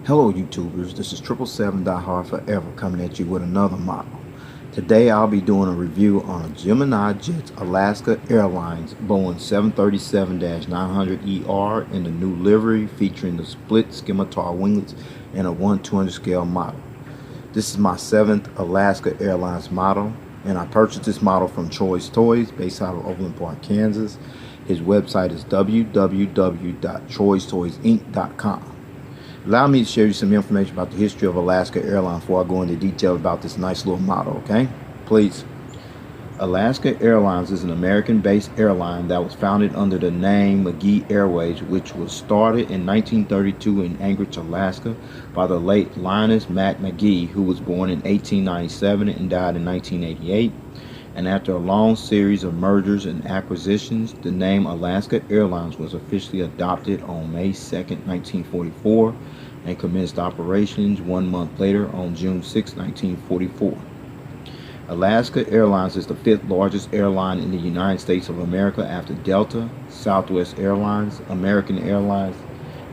Hello YouTubers, this is 777 Die Hard Forever coming at you with another model. Today I'll be doing a review on a Gemini Jets Alaska Airlines Boeing 737-900ER in the new livery featuring the split Scimitar Winglets and a 1/200 scale model. This is my 7th Alaska Airlines model, and I purchased this model from Choice Toys based out of Overland Park, Kansas. His website is www.choicetoysinc.com. Allow me to share you some information about the history of Alaska Airlines before I go into detail about this nice little model, okay? Please. Alaska Airlines is an American-based airline that was founded under the name McGee Airways, which was started in 1932 in Anchorage, Alaska by the late Linus Mac McGee, who was born in 1897 and died in 1988. And after a long series of mergers and acquisitions, the name Alaska Airlines was officially adopted on May 2nd, 1944, and commenced operations 1 month later on June 6, 1944. Alaska Airlines is the 5th largest airline in the United States of America after Delta, Southwest Airlines, American Airlines,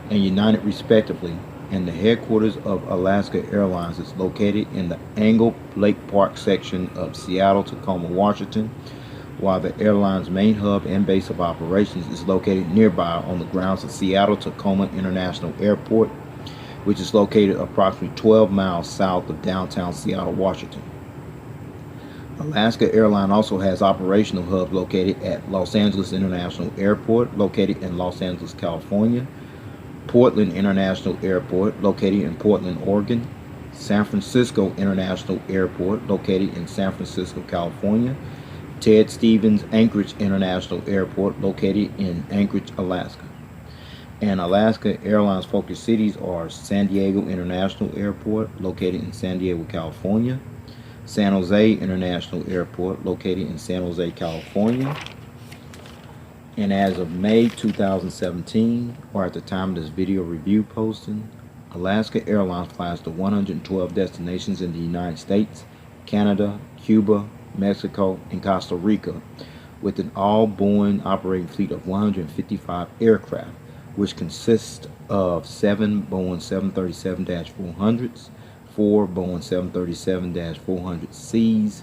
and United respectively, and the headquarters of Alaska Airlines is located in the Angle Lake Park section of Seattle-Tacoma, Washington, while the airline's main hub and base of operations is located nearby on the grounds of Seattle-Tacoma International Airport, which is located approximately 12 miles south of downtown Seattle, Washington. Alaska Airlines also has operational hubs located at Los Angeles International Airport, located in Los Angeles, California, Portland International Airport, located in Portland, Oregon, San Francisco International Airport, located in San Francisco, California, Ted Stevens Anchorage International Airport, located in Anchorage, Alaska. And Alaska Airlines focus cities are San Diego International Airport, located in San Diego, California, San Jose International Airport, located in San Jose, California. And as of May 2017, or at the time of this video review posting, Alaska Airlines flies to 112 destinations in the United States, Canada, Cuba, Mexico, and Costa Rica, with an all-Boeing operating fleet of 155 aircraft, which consists of 7 Boeing 737-400s, 4 Boeing 737-400Cs,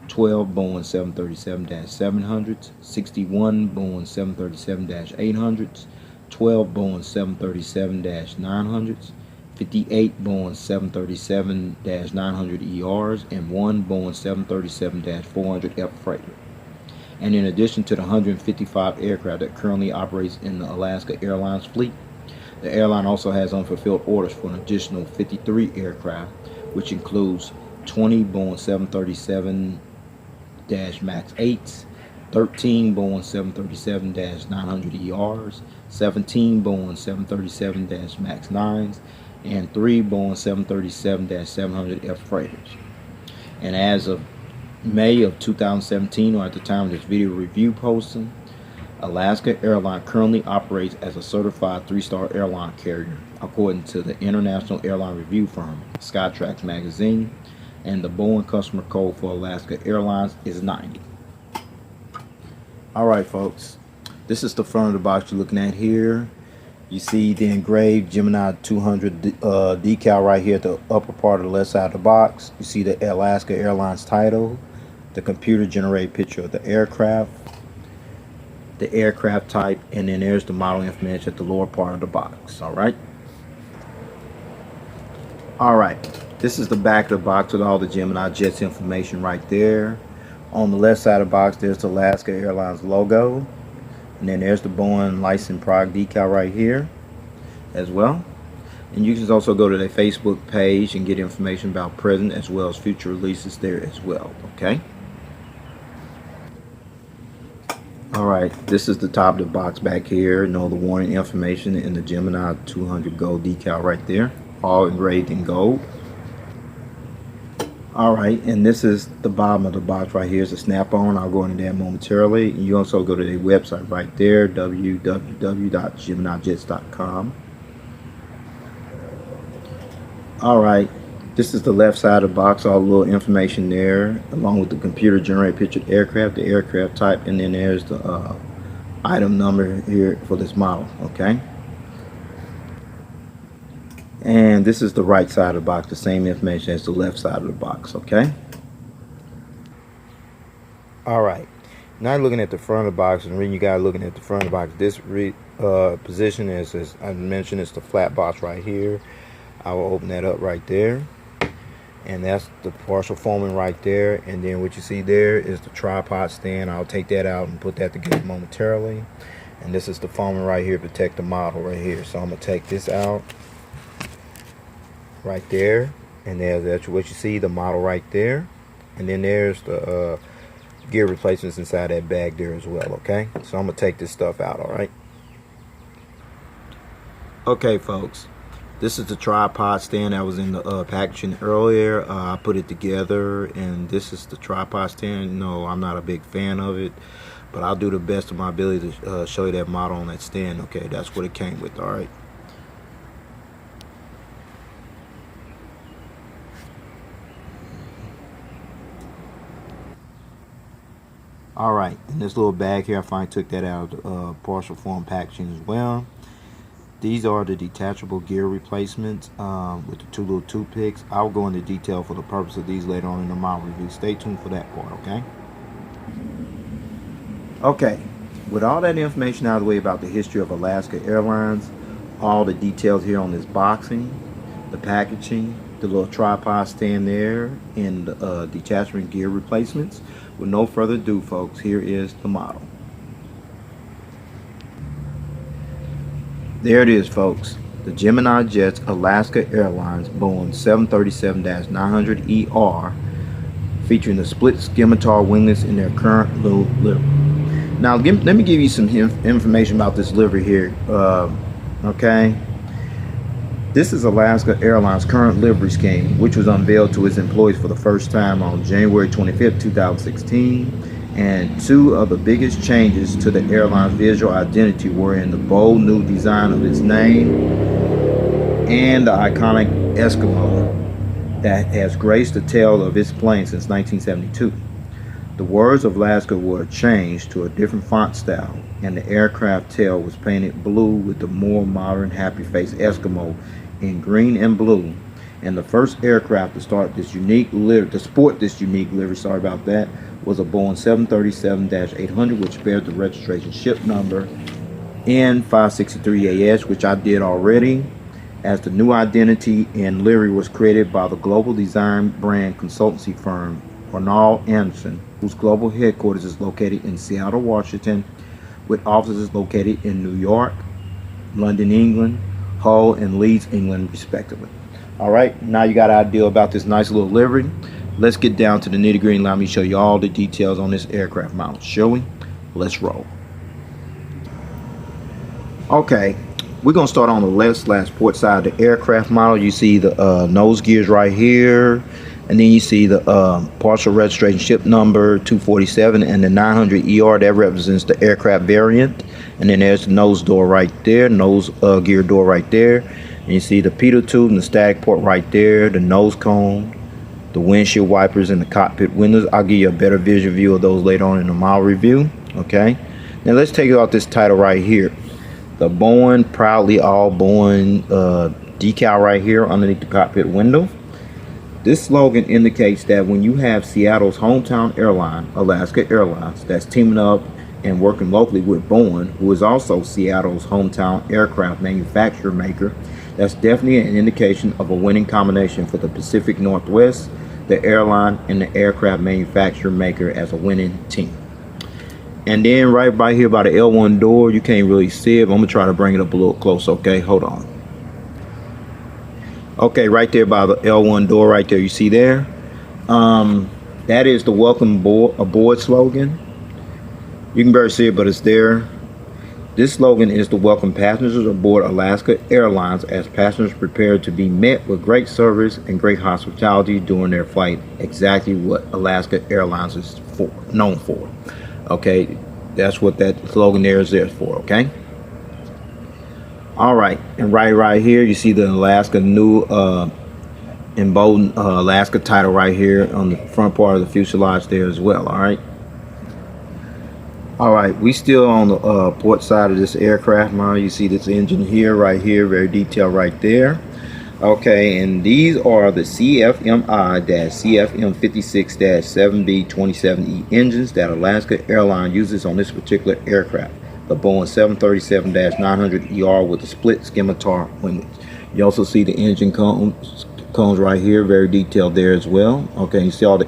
12 Boeing 737-700s, 61 Boeing 737-800s, 12 Boeing 737-900s, 58 Boeing 737-900ERs, and 1 Boeing 737-400F freighter. And in addition to the 155 aircraft that currently operates in the Alaska Airlines fleet, the airline also has unfulfilled orders for an additional 53 aircraft, which includes 20 Boeing 737-MAX 8s, 13 Boeing 737-900ERs, 17 Boeing 737-MAX 9s, and 3 Boeing 737-700F freighters. And as of May of 2017, or at the time of this video review posting, Alaska Airlines currently operates as a certified 3-star airline carrier, according to the international airline review firm Skytrax magazine, and the Boeing customer code for Alaska Airlines is 90. Alright folks, this is the front of the box you're looking at here. You see the engraved Gemini 200 decal right here at the upper part of the left side of the box. You see the Alaska Airlines title, the computer generated picture of the aircraft type, and then there's the model information at the lower part of the box. Alright, this is the back of the box with all the Gemini Jets information right there. On the left side of the box, there's the Alaska Airlines logo, and then there's the Boeing licensed product decal right here as well. And you can also go to their Facebook page and get information about present as well as future releases there as well. Okay. Alright, this is the top of the box back here. The warning information in the Gemini 200 gold decal right there, all engraved in gold. Alright, and this is the bottom of the box right here. Is a snap-on. I'll go into that momentarily. You also go to their website right there, www.geminijets.com. Alright, this is the left side of the box, all the little information there, along with the computer generated pictured aircraft, the aircraft type, and then there's the item number here for this model. Okay. And this is the right side of the box, the same information as the left side of the box, okay? All right, now looking at the front of the box, and when you guys looking at the front of the box, this position is, as I mentioned, it's the flat box right here. I will open that up right there, and that's the partial foaming right there. And then what you see there is the tripod stand. I'll take that out and put that together momentarily. And this is the foaming right here to protect the model right here. So I'm gonna take this out right there, and that's what you see, the model right there. And then there's the gear replacements inside that bag there as well, okay? So I'm gonna take this stuff out, all right? Okay, folks, this is the tripod stand that was in the packaging earlier. I put it together, and this is the tripod stand. No, I'm not a big fan of it, but I'll do the best of my ability to show you that model on that stand, okay? That's what it came with, all right? All right, in this little bag here, I finally took that out of the partial form packaging as well. These are the detachable gear replacements with the two little toothpicks. I'll go into detail for the purpose of these later on in the model review. Stay tuned for that part, okay? Okay, with all that information out of the way about the history of Alaska Airlines, all the details here on this boxing, the packaging, the little tripod stand there, and the detachment gear replacements, with no further ado, folks, here is the model. There it is, folks. The Gemini Jets Alaska Airlines Boeing 737-900ER, featuring the split Scimitar winglets in their current livery. Now, let me give you some information about this livery here, okay? This is Alaska Airlines' current livery scheme, which was unveiled to its employees for the first time on January 25th, 2016. And two of the biggest changes to the airline's visual identity were in the bold new design of its name and the iconic Eskimo that has graced the tail of its plane since 1972. The words of Alaska were changed to a different font style, and the aircraft tail was painted blue with the more modern happy face Eskimo in green and blue. And the first aircraft to sport this unique livery, sorry about that, was a Boeing 737-800, which bears the registration ship number N563AS, which I did already, as the new identity and livery was created by the global design brand consultancy firm Hornall, whose global headquarters is located in Seattle, Washington, with offices located in New York, London, England, Hull, and Leeds, England, respectively. All right, now you got an idea about this nice little livery. Let's get down to the nitty-gritty and let me show you all the details on this aircraft model, shall we? Let's roll. Okay, we're gonna start on the left / port side of the aircraft model. You see the nose gears right here, and then you see the partial registration ship number 247 and the 900ER that represents the aircraft variant. And then there's the nose door right there, nose gear door right there. And you see the pitot tube and the static port right there, the nose cone, the windshield wipers, and the cockpit windows. I'll give you a better visual view of those later on in the model review. Okay, now let's take out this title right here, the Boeing, proudly all Boeing decal right here underneath the cockpit window. This slogan indicates that when you have Seattle's hometown airline, Alaska Airlines, that's teaming up and working locally with Boeing, who is also Seattle's hometown aircraft manufacturer maker, that's definitely an indication of a winning combination for the Pacific Northwest, the airline, and the aircraft manufacturer maker as a winning team. And then right by here by the L1 door, you can't really see it, but I'm gonna try to bring it up a little close. Okay, hold on. Okay, right there by the L1 door right there, you see there, that is the welcome aboard slogan. You can barely see it, but it's there. This slogan is to welcome passengers aboard Alaska Airlines as passengers prepare to be met with great service and great hospitality during their flight. Exactly what Alaska Airlines is known for. Okay, that's what that slogan there is there for. Okay. All right, and right here you see the Alaska new emboldened Alaska title right here on the front part of the fuselage there as well. All right. All right, we still on the port side of this aircraft model. You see this engine here, right here, very detailed right there. Okay, and these are the CFMI-CFM56-7B27E engines that Alaska Airlines uses on this particular aircraft, the Boeing 737-900ER with the split Scimitar winglets. You also see the engine cones right here, very detailed there as well. Okay, you see all the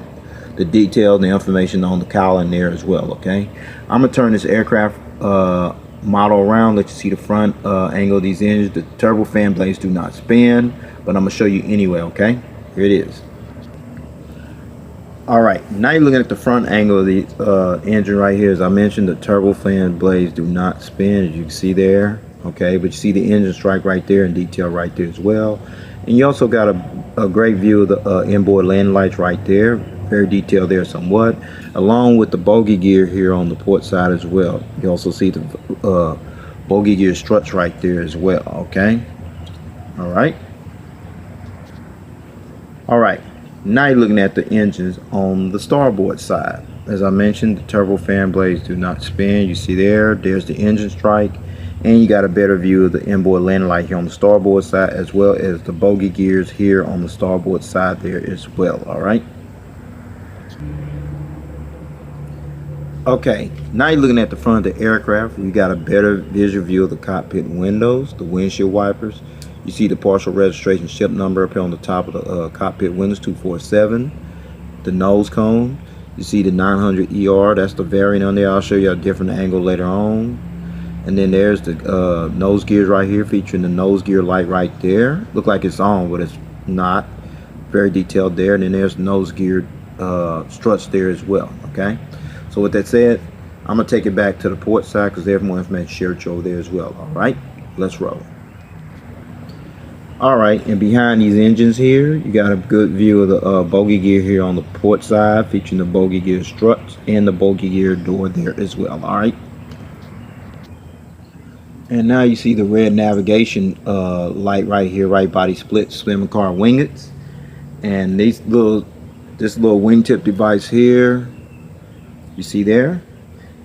detail, the information on the cowling there as well. Okay, I'm gonna turn this aircraft model around, let you see the front angle of these engines. The turbofan blades do not spin, but I'm gonna show you anyway. Okay, here it is. All right, now you're looking at the front angle of the engine right here. As I mentioned, the turbofan blades do not spin, as you can see there. Okay, but you see the engine strike right there and detail right there as well. And you also got a great view of the inboard landing lights right there, very detailed there somewhat, along with the bogey gear here on the port side as well. You also see the bogey gear struts right there as well. Okay, all right, now you're looking at the engines on the starboard side. As I mentioned, the turbofan blades do not spin. You see there's the engine strike, and you got a better view of the inboard landing light here on the starboard side, as well as the bogey gears here on the starboard side there as well. All right. Okay, now you're looking at the front of the aircraft. You got a better visual view of the cockpit windows, the windshield wipers. You see the partial registration ship number up here on the top of the cockpit windows, 247. The nose cone. You see the 900ER, that's the variant on there. I'll show you a different angle later on. And then there's the nose gears right here, featuring the nose gear light right there. Look like it's on, but it's not. Very detailed there. And then there's nose gear struts there as well. Okay, so with that said, I'm gonna take it back to the port side because there's more information shared over there as well. All right, let's roll. All right, and behind these engines here, you got a good view of the bogey gear here on the port side, featuring the bogey gear struts and the bogey gear door there as well. All right. And now you see the red navigation light right here, right body split Scimitar winglets, and this little wingtip device here. You see there,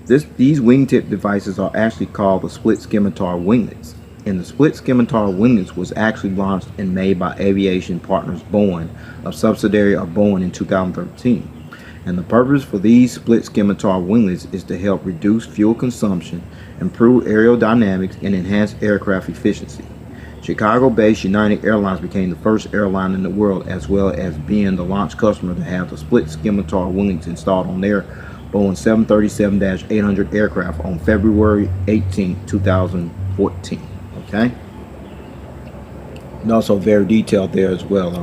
these wingtip devices are actually called the split Scimitar winglets, and the split Scimitar winglets was actually launched and made by Aviation Partners Boeing, a subsidiary of Boeing, in 2013. And the purpose for these split Scimitar winglets is to help reduce fuel consumption, improve aerodynamics, and enhance aircraft efficiency. Chicago-based United Airlines became the first airline in the world, as well as being the launch customer to have the split Scimitar winglets installed on their Boeing 737-800 aircraft on February 18, 2014. Okay, and also very detailed there as well.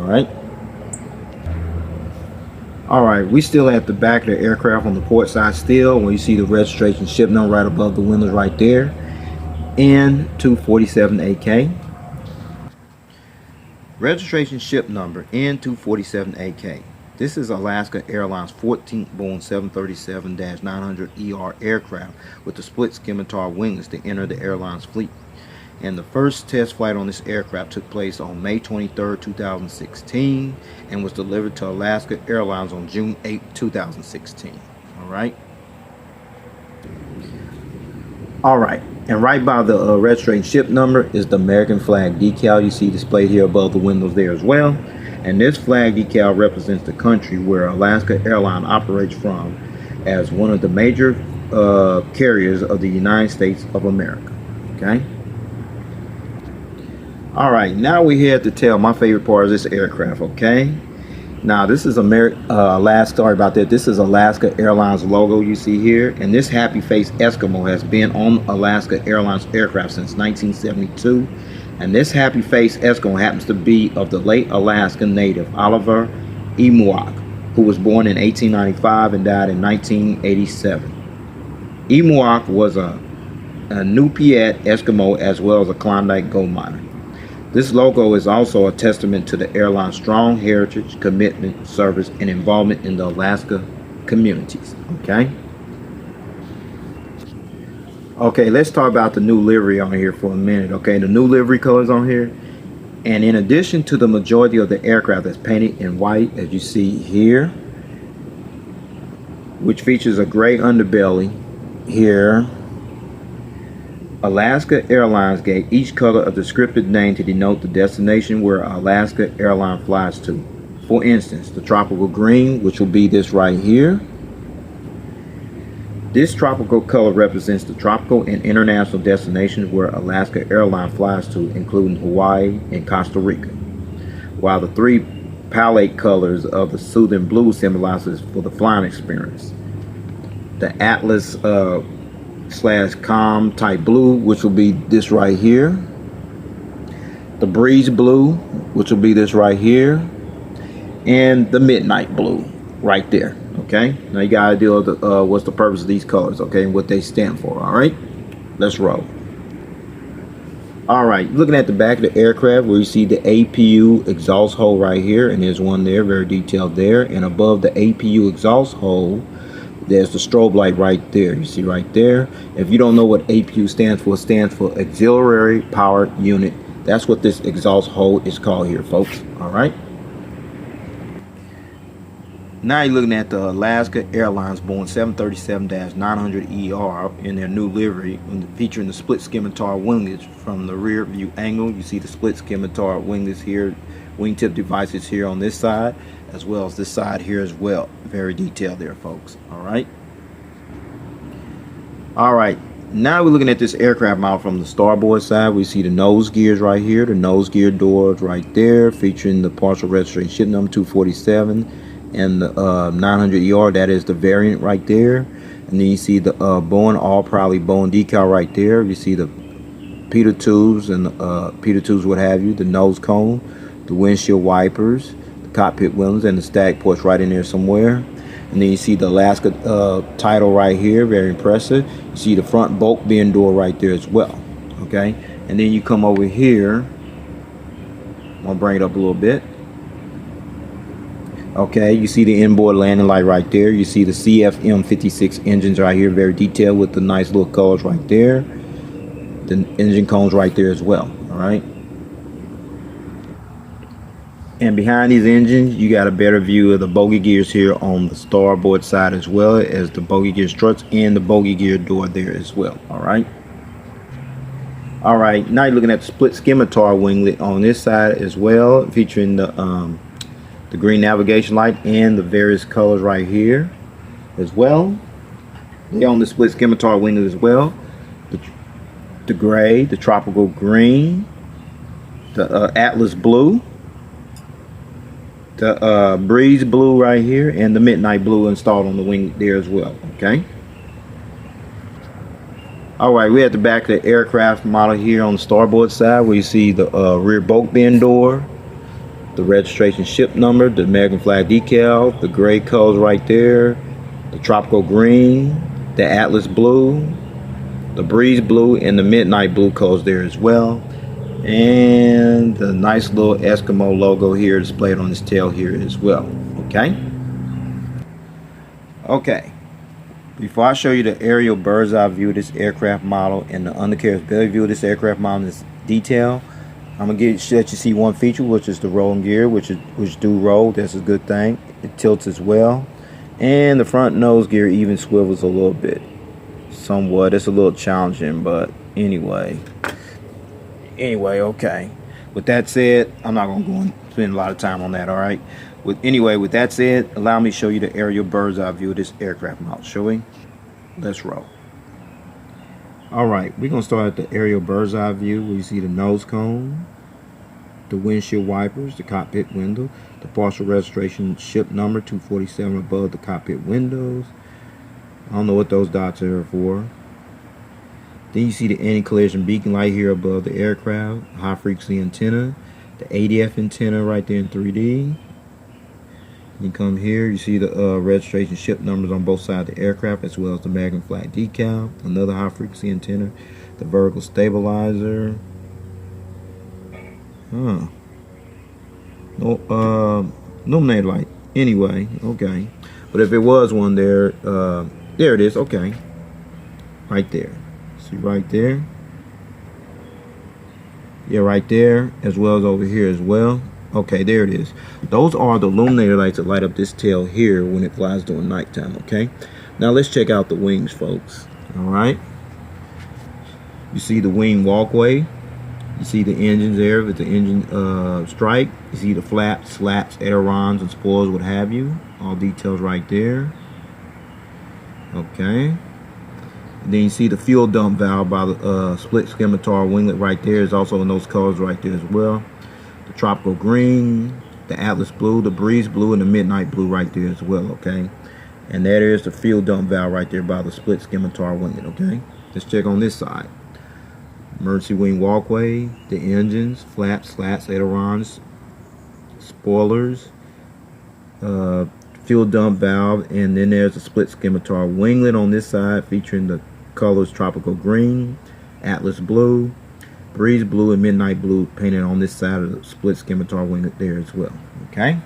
All right, we still at the back of the aircraft on the port side still, where you see the registration ship number right above the windows right there, N247AK. Registration ship number N247AK. This is Alaska Airlines 14th Boeing 737-900ER aircraft with the split Scimitar winglets to enter the airline's fleet. And the first test flight on this aircraft took place on May 23, 2016, and was delivered to Alaska Airlines on June 8, 2016. All right, and right by the registration ship number is the American flag decal you see displayed here above the windows there as well. And this flag decal represents the country where Alaska Airlines operates from, as one of the major carriers of the United States of America. Okay. All right, now we're here to tell my favorite part of this aircraft. Okay, now this is Alaska. Sorry about that. This is Alaska Airlines logo you see here, and this happy face Eskimo has been on Alaska Airlines aircraft since 1972. And this happy face Eskimo happens to be of the late Alaska native Oliver Emuak, who was born in 1895 and died in 1987. Emuak was a Nupiat Eskimo as well as a Klondike gold miner. This logo is also a testament to the airline's strong heritage, commitment, service, and involvement in the Alaska communities. Okay, let's talk about the new livery on here for a minute. Okay, the new livery colors on here, and in addition to the majority of the aircraft that's painted in white, as you see here, which features a gray underbelly here, Alaska Airlines gave each color a descriptive name to denote the destination where Alaska Airline flies to. For instance, the tropical green, which will be this right here. This tropical color represents the tropical and international destinations where Alaska Airline flies to, including Hawaii and Costa Rica. While the three palette colors of the soothing blue symbolizes for the flying experience. The Atlas / calm type blue, which will be this right here. The breeze blue, which will be this right here. And the midnight blue right there. Okay, now you got an idea of what's the purpose of these colors, okay, and what they stand for. All right, let's roll. All right, looking at the back of the aircraft where you see the APU exhaust hole right here, and there's one there, very detailed there. And above the APU exhaust hole, there's the strobe light right there. You see right there. If you don't know what APU stands for, it stands for Auxiliary Power Unit. That's what this exhaust hole is called here, folks. All right. Now you're looking at the Alaska Airlines Boeing 737-900ER in their new livery, featuring the split Scimitar winglets. From the rear view angle, you see the split Scimitar winglets here, wingtip devices here on this side, as well as this side here as well. Very detailed there, folks. All right. All right. Now we're looking at this aircraft model from the starboard side. We see the nose gears right here, the nose gear doors right there, featuring the partial registration ship number 247. And the 900ER, that is the variant right there. And then you see the Boeing, all proudly Boeing decal right there. You see the Peter tubes and Peter tubes, what have you, the nose cone, the windshield wipers, the cockpit windows, and the stack ports right in there somewhere. And then you see the Alaska title right here, very impressive. You see the front bulk bin door right there as well. Okay, and then you come over here. I'm gonna bring it up a little bit. Okay, you see the inboard landing light right there. You see the CFM56 engines right here, very detailed with the nice little colors right there. The engine cones right there as well. All right. And behind these engines, you got a better view of the bogey gears here on the starboard side, as well as the bogey gear struts and the bogey gear door there as well. All right. All right. Now you're looking at the split Scimitar winglet on this side as well, featuring the green navigation light and the various colors right here as well. They on the split Scimitar winglet as well. The gray, the tropical green, the Atlas blue, the breeze blue right here, and the midnight blue installed on the wing there as well. Okay. All right, we're at the back of the aircraft model here on the starboard side, where you see the rear bulk bin door, the registration ship number, the American flag decal, the gray colors right there, the tropical green, the Atlas blue, the breeze blue, and the midnight blue colors there as well. And the nice little Eskimo logo here displayed on this tail here as well. Okay. Okay. Before I show you the aerial bird's eye view of this aircraft model and the undercarriage belly view of this aircraft model in this detail, I'm gonna let you see one feature, which is the rolling gear, which do roll. That's a good thing. It tilts as well, and the front nose gear even swivels a little bit, somewhat. It's a little challenging, but anyway. Okay. With that said, I'm not gonna go and spend a lot of time on that. All right. With that said, allow me to show you the aerial bird's eye view of this aircraft model. Shall we? Let's roll. All right, we're gonna start at the aerial bird's eye view, where you see the nose cone, the windshield wipers, the cockpit window, the partial registration ship number 247 above the cockpit windows. I don't know what those dots are for. Then you see the anti-collision beacon light here above the aircraft, high frequency antenna, the ADF antenna right there in 3D. You come here, you see the registration ship numbers on both sides of the aircraft, as well as the American flag decal, another high frequency antenna, the vertical stabilizer. No illuminated light. Anyway, okay. But if it was one there, there it is. Okay, right there. See right there. Yeah, right there, as well as over here as well. Okay, there it is. Those are the illuminator lights that light up this tail here when it flies during nighttime. Okay, now let's check out the wings, folks. All right, You see the wing walkway. You see the engines there with the engine stripe. You see the flaps, slaps, ailerons, and spoilers, what have you. All details right there. Okay. And then you see the fuel dump valve by the split Scimitar winglet right there. Is also in those colors right there as well. The tropical green, the Atlas blue, the breeze blue, and the midnight blue right there as well. Okay. And that is the fuel dump valve right there by the split Scimitar winglet. Okay. Let's check on this side. Emergency wing walkway, the engines, flaps, slats, ailerons, spoilers, fuel dump valve, and then there's a split Scimitar winglet on this side featuring the colors tropical green, Atlas blue, breeze blue, and midnight blue painted on this side of the split Scimitar winglet there as well. Okay.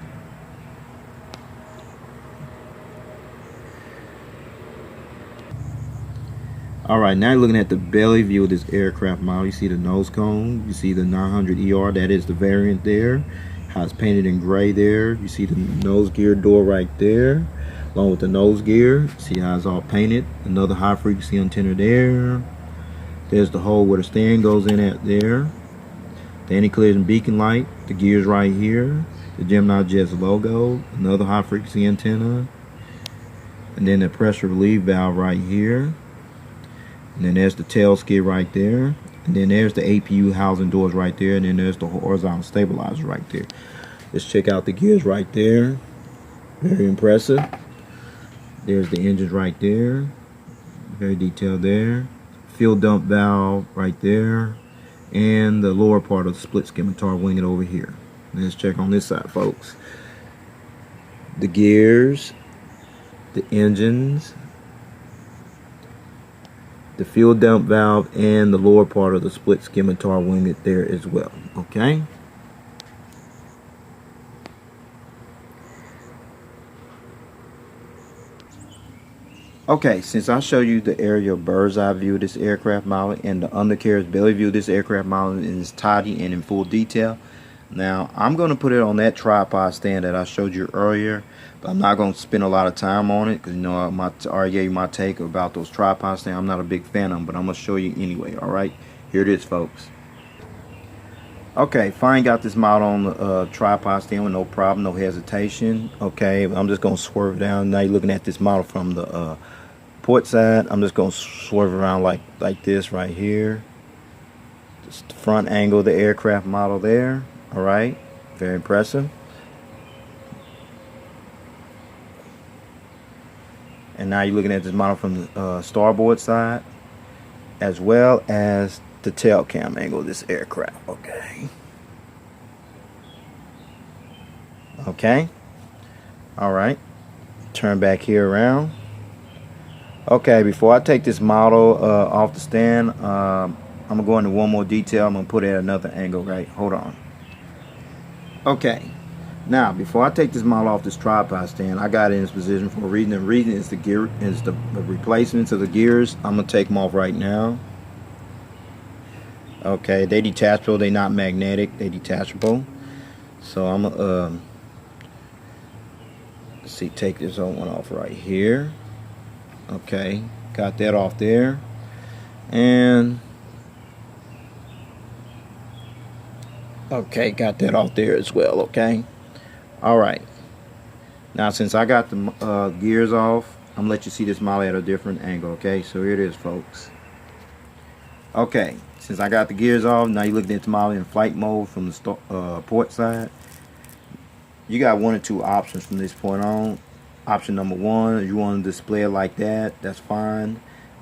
Alright, now you're looking at the belly view of this aircraft model. You see the nose cone, you see the 900ER, that is the variant there. How it's painted in gray there. You see the nose gear door right there, along with the nose gear. See how it's all painted. Another high frequency antenna there. There's the hole where the steering goes in at there. The anti-collision beacon light, the gears right here. The Gemini Jets logo, another high frequency antenna. And then the pressure relief valve right here. And then there's the tail skid right there. And then there's the APU housing doors right there. And then there's the horizontal stabilizer right there. Let's check out the gears right there. Very impressive. There's the engines right there. Very detailed there. Fuel dump valve right there. And the lower part of the split Scimitar winglet over here. Let's check on this side, folks. The gears, the engines, the fuel dump valve, and the lower part of the split Scimitar winglet there as well. Okay. Okay, since I showed you the aerial bird's eye view of this aircraft model and the undercarriage belly view of this aircraft model in its tidy and in full detail, now I'm going to put it on that tripod stand that I showed you earlier, but I'm not going to spend a lot of time on it because, you know, I already gave you my take about those tripod stands. I'm not a big fan of them, but I'm going to show you anyway. Alright, here it is, folks. Okay, fine, got this model on the tripod stand with no problem, no hesitation. Okay, I'm just going to swerve down. Now you're looking at this model from the port side. I'm just going to swerve around like this right here. Just the front angle of the aircraft model there. Alright, very impressive. And now you're looking at this model from the starboard side, as well as the tail cam angle of this aircraft. Okay. Okay. Alright. Turn back here around. Okay, before I take this model off the stand, I'm going to go into one more detail. I'm going to put it at another angle, right? Hold on. Okay. Now, before I take this model off this tripod stand, I got it in this position for a reason. The reason is the replacements of the gears. I'm going to take them off right now. Okay, they detachable. They're not magnetic. They detachable. So I'm going to take this one off right here. Okay, got that off there. And okay, got that off there as well. Okay. Alright. Now since I got the gears off, I'm going to let you see this model at a different angle. Okay, so here it is, folks. Okay, since I got the gears off, now you're looking at the model in flight mode from the port side. You got one or two options from this point on. Option number one, you want to display it like that, that's fine.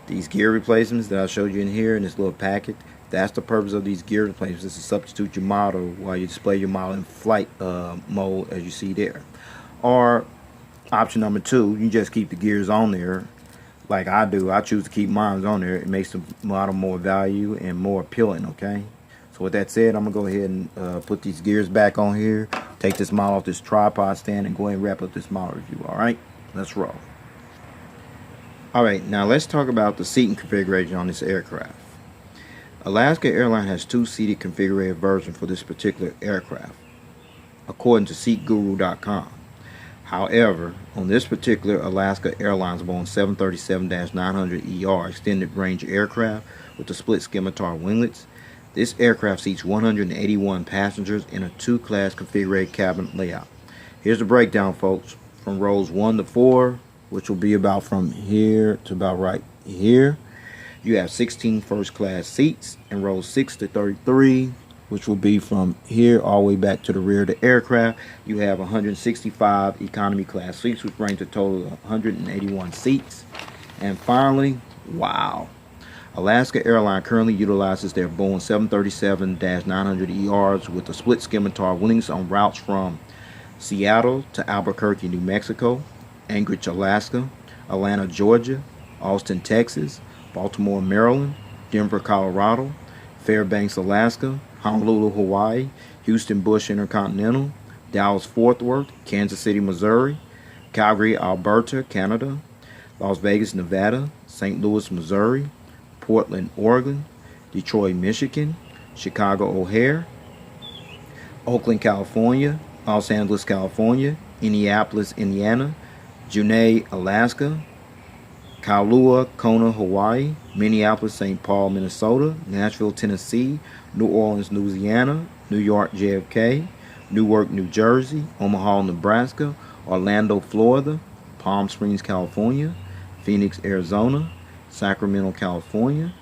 These gear replacements that I showed you in here in this little packet, that's the purpose of these gear replacements, is to substitute your model while you display your model in flight mode, as you see there. Or option number two, you just keep the gears on there like I do. I choose to keep mine on there. It makes the model more value and more appealing. Okay, so with that said, I'm gonna go ahead and put these gears back on here, take this model off this tripod stand, and go ahead and wrap up this model review. Alright, let's roll. Alright, now let's talk about the seating configuration on this aircraft. Alaska Airlines has two seated configured versions for this particular aircraft, according to SeatGuru.com. However, on this particular Alaska Airlines Boeing 737-900ER extended range aircraft, with the split Scimitar winglets. This aircraft seats 181 passengers in a 2-class configured cabin layout. Here's the breakdown, folks, from rows 1 to 4, which will be about from here to about right here. You have 16 first-class seats, and rows 6 to 33, which will be from here all the way back to the rear of the aircraft. You have 165 economy class seats, which brings a total of 181 seats. And finally, wow, Alaska Airlines currently utilizes their Boeing 737-900ERs with the split Scimitar wings on routes from Seattle to Albuquerque, New Mexico, Anchorage, Alaska, Atlanta, Georgia, Austin, Texas, Baltimore, Maryland, Denver, Colorado, Fairbanks, Alaska, Honolulu, Hawaii, Houston Bush Intercontinental, Dallas, Fort Worth, Kansas City, Missouri, Calgary, Alberta, Canada, Las Vegas, Nevada, St. Louis, Missouri, Portland, Oregon, Detroit, Michigan, Chicago O'Hare, Oakland, California, Los Angeles, California, Indianapolis, Indiana, Juneau, Alaska, Kailua, Kona, Hawaii, Minneapolis, St. Paul, Minnesota, Nashville, Tennessee, New Orleans, Louisiana, New York, JFK, Newark, New Jersey, Omaha, Nebraska, Orlando, Florida, Palm Springs, California, Phoenix, Arizona, Sacramento, California,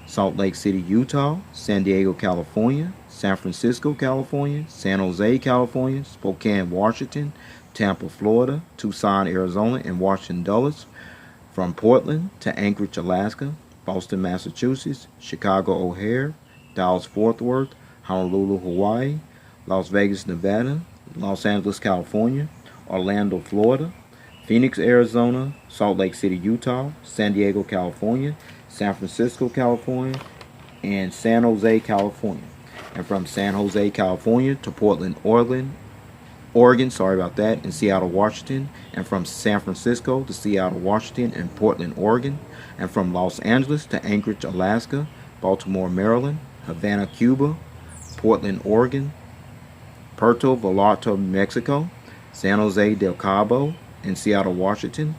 Salt Lake City, Utah, San Diego, California, San Francisco, California, San Jose, California, Spokane, Washington, Tampa, Florida, Tucson, Arizona, and Washington, Dulles. From Portland to Anchorage, Alaska, Boston, Massachusetts, Chicago O'Hare, Dallas, Fort Worth, Honolulu, Hawaii, Las Vegas, Nevada, Los Angeles, California, Orlando, Florida, Phoenix, Arizona, Salt Lake City, Utah, San Diego, California, San Francisco, California, and San Jose, California. And from San Jose, California to Portland, Oregon, and Seattle, Washington, and from San Francisco to Seattle, Washington, and Portland, Oregon, and from Los Angeles to Anchorage, Alaska, Baltimore, Maryland, Havana, Cuba, Portland, Oregon, Puerto Vallarta, Mexico, San Jose del Cabo, and Seattle, Washington,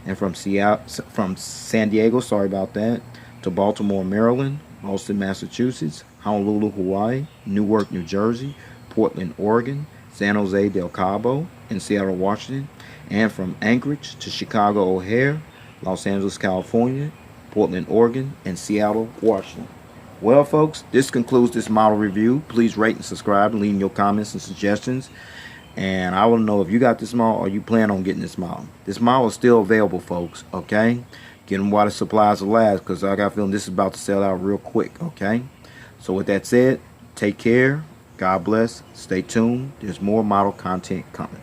and from San Diego, to Baltimore, Maryland, Boston, Massachusetts, Honolulu, Hawaii, Newark, New Jersey, Portland, Oregon, San Jose del Cabo, and Seattle, Washington, and from Anchorage to Chicago O'Hare, Los Angeles, California, Portland, Oregon, and Seattle, Washington. Well, folks, this concludes this model review. Please rate and subscribe and leave your comments and suggestions. And I want to know if you got this model or you plan on getting this model. This model is still available, folks, okay? Get them while the supplies will last, because I got a feeling this is about to sell out real quick, okay? So with that said, take care. God bless. Stay tuned. There's more model content coming.